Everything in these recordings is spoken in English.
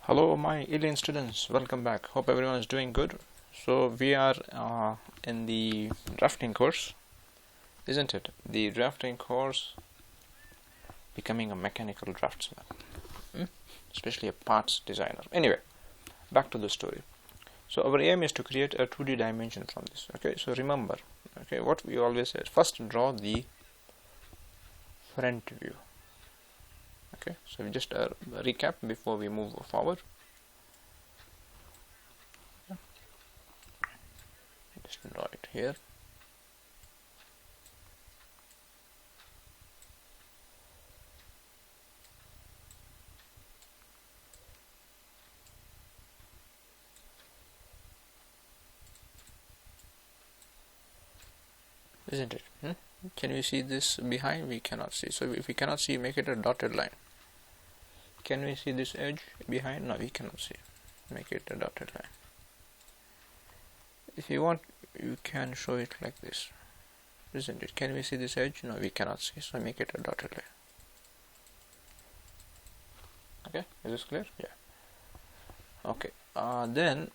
Hello my alien students, welcome back. Hope everyone is doing good. So we are in the drafting course, isn't it? The drafting course, becoming a mechanical draftsman, especially a parts designer. Anyway, back to the story. So our aim is to create a 2D dimension from this. Okay, so remember, okay, what we always say is first draw the front view. Okay, so just a recap before we move forward. Just draw it here. Isn't it? Can we see this behind? We cannot see. So if we cannot see, make it a dotted line. Can we see this edge behind? No, we cannot see. Make it a dotted line. If you want, you can show it like this. Isn't it? Can we see this edge? No, we cannot see. So make it a dotted line. Okay, is this clear? Yeah. Okay. Then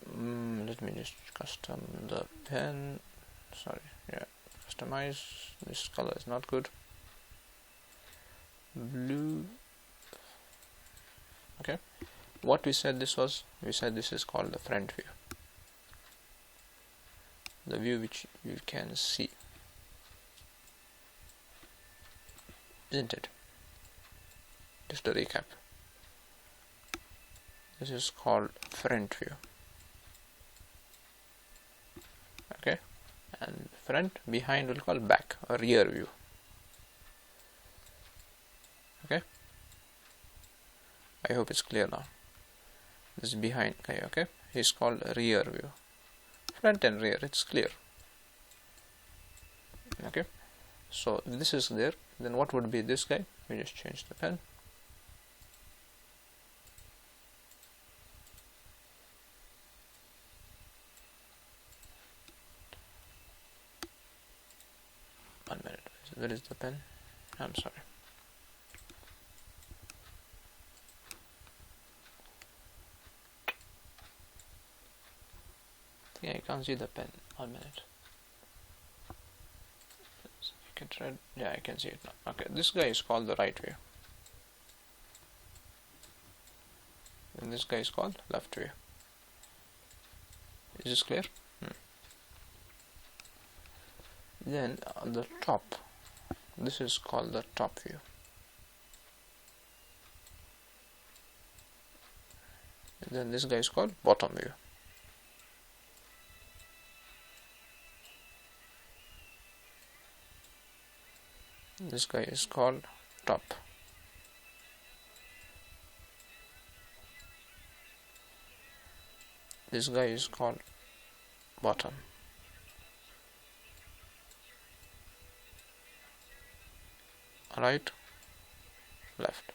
let me just custom the pen. Sorry. Yeah. Customize. This color is not good. Blue. Okay, what we said this was, we said this is called the front view, the view which you can see, isn't it? Just a recap, this is called front view. Okay, and front, behind we'll call back or rear view. Okay, I hope it's clear now. This is behind guy, okay? He's called rear view. Front and rear, it's clear. Okay, so if this is there, then what would be this guy? We just change the pen. One minute, where is the pen? I'm sorry. Yeah, I can't see the pen. 1 minute. So you can try. Yeah, I can see it now. Okay, this guy is called the right view, and this guy is called left view. Is this clear? Then on the top, this is called the top view. And then this guy is called bottom view. This guy is called top. This guy is called bottom. Right, left.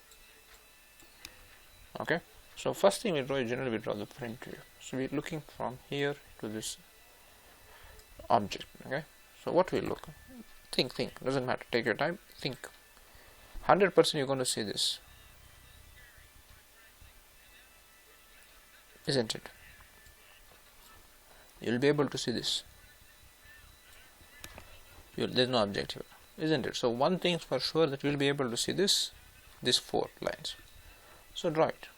Okay, so first thing we draw is generally we draw the front view. So we're looking from here to this object. Okay, so what we look, think, doesn't matter, take your time, think. 100% you're going to see this, isn't it? You'll be able to see this. There's no object here, isn't it? So one thing for sure that you'll be able to see this, these 4 lines. So draw it.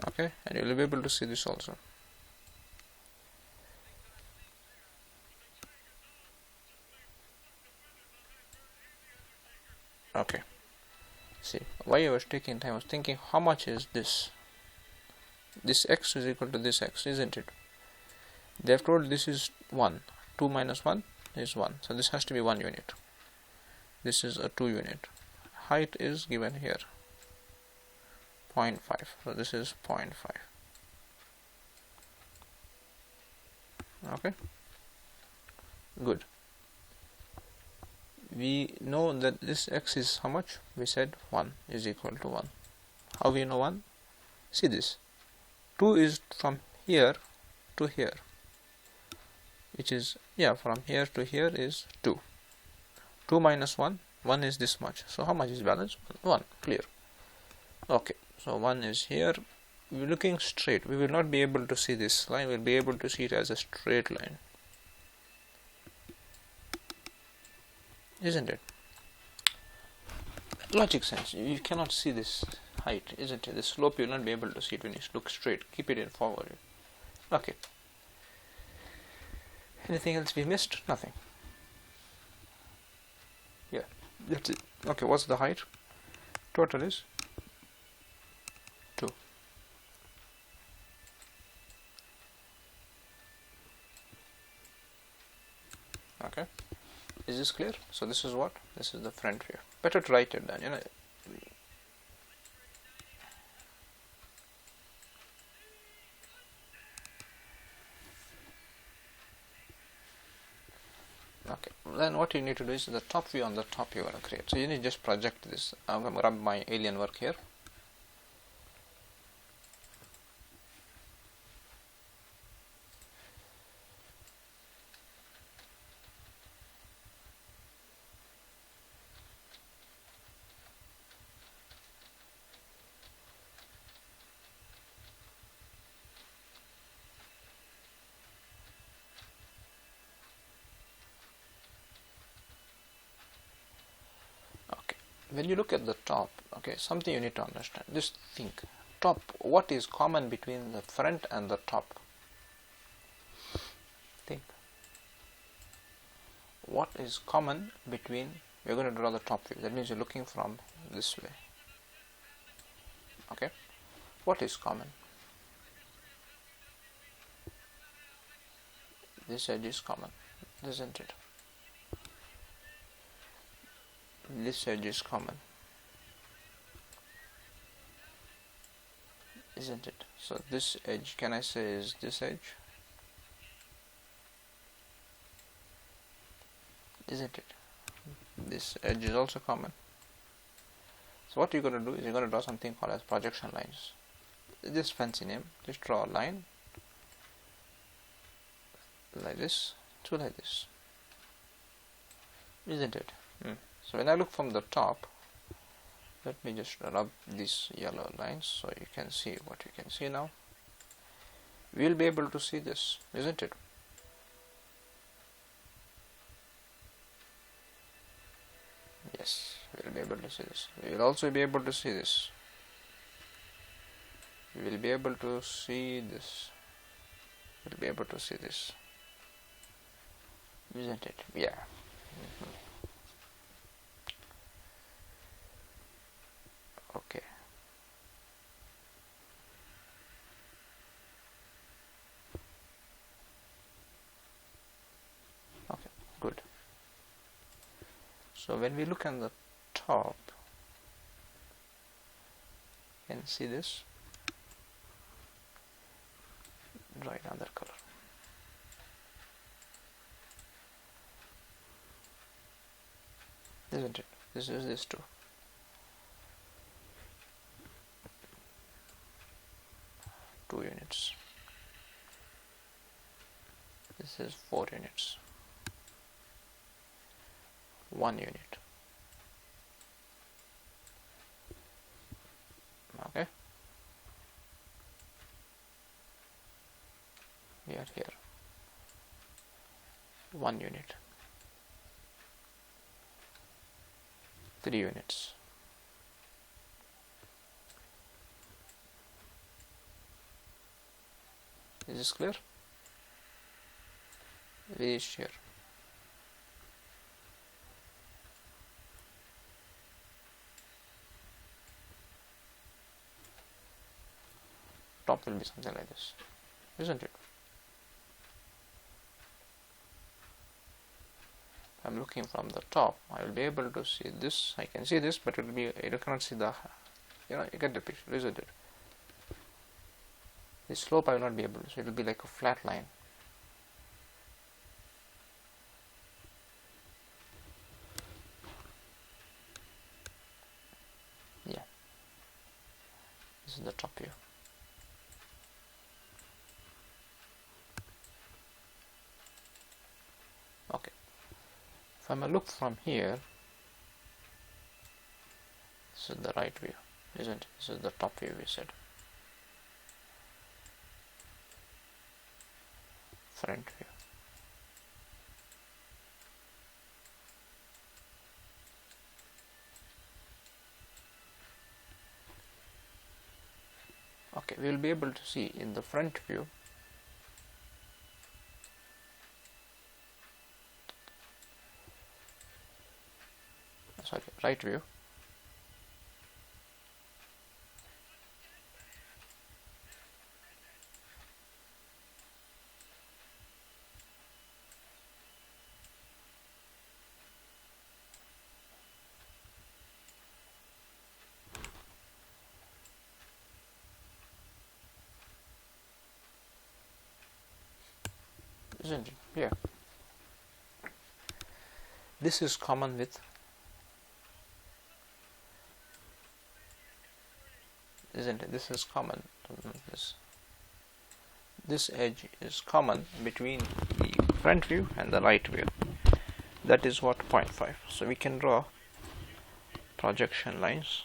Okay, and you'll be able to see this also. Okay, see, why I was taking time, I was thinking how much is this? This x is equal to this x, isn't it? They have told this is 1. 2 minus 1 is 1. So this has to be 1 unit. This is a 2 unit. Height is given here, 0.5. So this is 0.5. Okay, good. We know that this x is how much? We said 1 is equal to 1. How we know 1? See this. 2 is from here to here. which is, yeah, from here to here is 2. 2 minus 1, 1 is this much. So how much is balance? 1, clear. Okay, so 1 is here. We're looking straight. We will not be able to see this line. We'll be able to see it as a straight line. Isn't it? Logic sense. You cannot see this height, isn't it? The slope you will not be able to see it when you look straight. Keep it in forward. Okay. Anything else we missed? Nothing. Yeah, that's it. Okay, what's the height? Total is 2. Okay, is this clear? So this is what? This is the front view. Better to write it down, you know. Okay, then what you need to do is the top view on the top you want to create. So you need to just project this. I'm going to rub my alien work here. When you look at the top, okay, something you need to understand. Just think, top, what is common between the front and the top? Think. What is common between, we're going to draw the top view. That means you're looking from this way. Okay. What is common? This edge is common, isn't it? This edge is common, isn't it? So this edge, can I say, is this edge? Isn't it? This edge is also common. So what you're going to do is you're going to draw something called as projection lines. Just fancy name. Just draw a line like this to like this, isn't it? So when I look from the top, let me just rub these yellow lines so you can see what you can see now. We'll be able to see this, isn't it? Yes, we'll be able to see this. We'll also be able to see this. We will be able to see this. We'll be able to see this, isn't it? Yeah. Okay. Okay, good. So when we look at the top, you can see this. Draw another color. Isn't it? This is this too. 2 units. This is 4 units. 1 unit. Okay. We are here. 1 unit. 3 units. Is this clear? We reached here. Top will be something like this, isn't it? I'm looking from the top. I will be able to see this. I can see this, but it will be, you cannot see the, you get the picture, isn't it? The slope I will not be able to, so it will be like a flat line. Yeah, this is the top view. I'm gonna look from here, this is the right view, isn't it? This is the top view we said. Front view. Okay, we will be able to see in the front view right view. Isn't it? Yeah. This is common with, isn't it? This is common. This edge is common between the front view and the right view. That is what 0.5. So we can draw projection lines.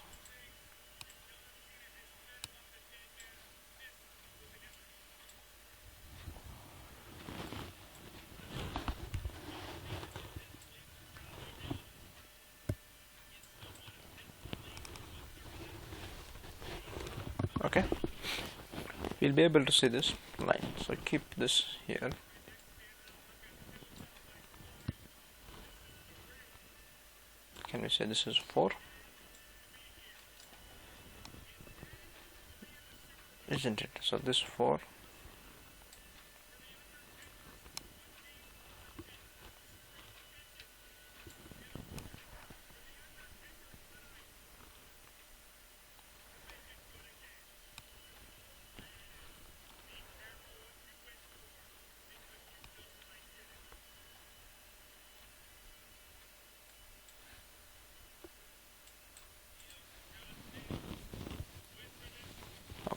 Okay, we'll be able to see this line, so keep this here. Can we say this is 4? Isn't it? So this 4.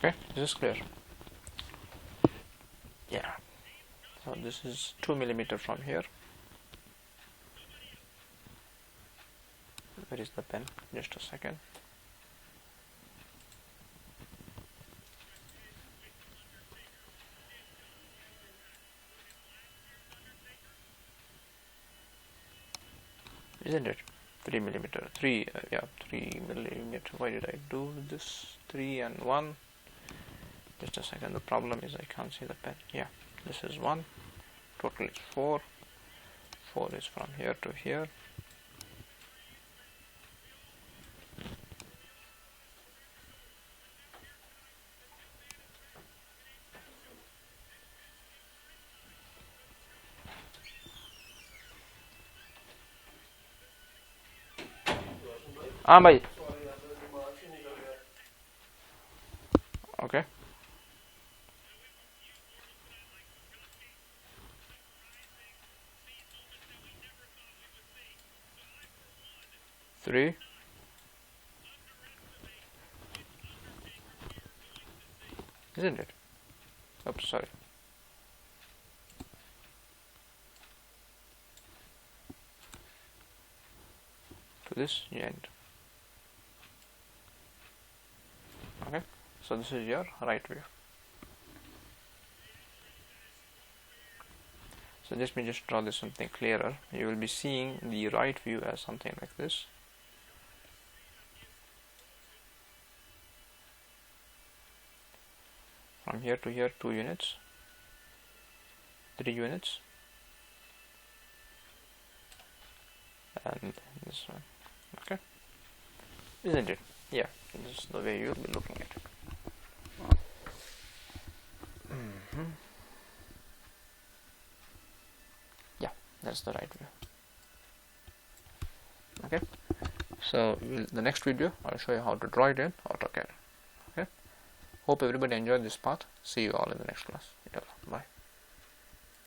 Okay, this is clear. Yeah. So this is 2 mm from here. Where is the pen? Just a second. Isn't it? 3 mm. 3 mm. Why did I do this? 3 and 1. Just a second. The problem is I can't see the pen. Yeah, this is 1. Total is 4. 4 is from here to here. Bhai. Okay. Three. Isn't it? Oops, sorry. To this end. Okay, so this is your right view. So let me just draw this something clearer. You will be seeing the right view as something like this. From here to here, 2 units, 3 units, and this one. Okay, isn't it? Yeah, this is the way you'll be looking at it. Yeah, that's the right view. Okay, so the next video I'll show you how to draw it in AutoCAD. Okay, hope everybody enjoyed this part. See you all in the next class.